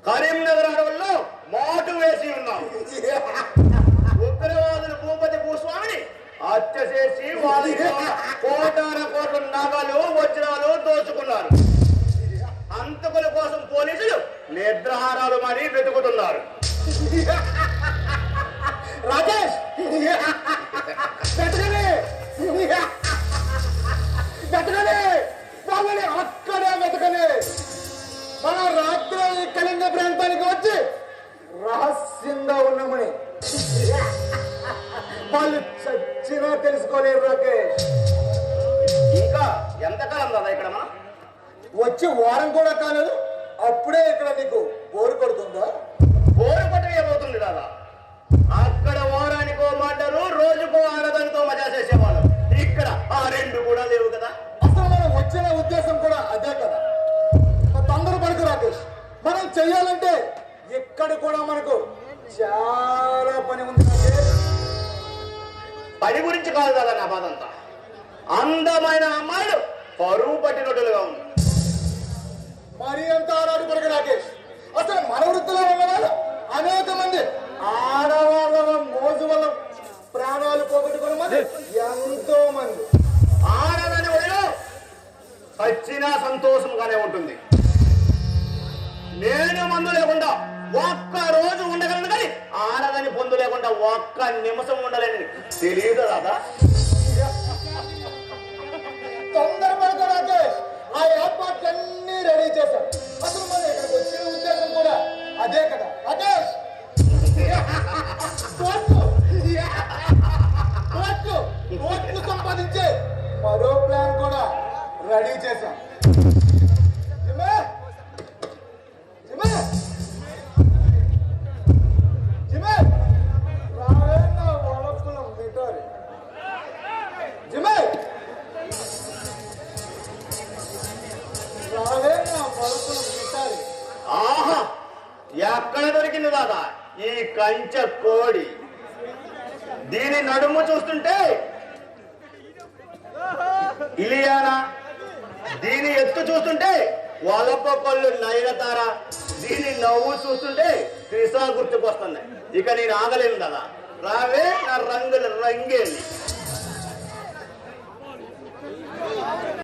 కరీంనగర్ అడవుల్లో మాటు వేసి ఉన్నాం. ఉగ్రవాదులు భూపతి భూస్వామిని హత్య చేసి వాళ్ళకి కోటాన కోట్ల నగలు వజ్రాలు దోచుకున్నారు. హంతకుల కోసం పోలీసులు నిద్రాహారాలు మరి వెతుకుతున్నారు. రాజేష్ అక్కడే వెతకలే. మన రాత్రి కళింగ ప్రాంతానికి వచ్చి రహస్యంగా ఉన్నామని వాళ్ళు చచ్చినా తెలుసుకోలేరు. రాకేష్ ఇంకా ఎంతకాలం కదా ఇక్కడ వచ్చి వారం కూడా కాలేదు, అప్పుడే ఇక్కడ నీకు బోరు కొడుతుందా? బోరు కొట్ట ఏమవుతుంది దాదా? అక్కడ వారానికో మాటలు రోజుకో ఆడదానితో మజా చేసేవాళ్ళు. ఇక్కడ ఆ రెండు కూడా లేవు కదా. అసలు మనం వచ్చిన ఉద్దేశం కూడా అదే కదా. తొందర పడుకు రాకేష్, మనం చెయ్యాలంటే ఇక్కడ కూడా మనకు చాలా పని ఉంది. పని గురించి కాదు కదా నా బాధ అంతా. అందమైన అమ్మాయిలు పరువు పట్టినట్టుగా ఉంది. మరీ అంత ఆరాడు పడక రాకేష్. అసలు మన వృత్తిలో ఉన్నవాళ్ళు అనేక మంది ఆడవాళ్ళ మోజు వల్ల ప్రాణాలు పోగొట్టుకున్న మంది ఎంతో మంది. ఆడదని ఒడిలో చచ్చినా సంతోషంగానే ఉంటుంది. నేను మందు లేకుండా ఒక్క రోజు ఉండగలను, కానీ ఆడదని పొందు లేకుండా ఒక్క నిమిషం ఉండలేని తెలియదు రాదా? తొందరపడక రాకేష్, ఆ ఏర్పాట్లన్నీ రెడీ చేశాం. అసలు మనం ఇక్కడికి వచ్చిన ఉద్దేశం కూడా అదే కదా రాకేష్. ఆస్వాదించే మరో ప్లాన్ కూడా రెడీ చేశాం. జిమ్మే జిమ్మే జిమ్మే రావే నా వలపులం మిఠారి. జిమ్మే రావే నా వలపులం మిఠారి. ఆహా, ఎక్కడ దొరికింది దాదా ఈ కంచె కోడి? దీని నడుము చూస్తుంటే ఇలియానా, దీని ఎత్తు చూస్తుంటే వలప కొల్లు నయనతార, దీని నవ్వు చూస్తుంటే త్రిషా గుర్తుకొస్తుంది. ఇక నేను ఆగలేను కదా, రావే నా రంగుల రంగేలి.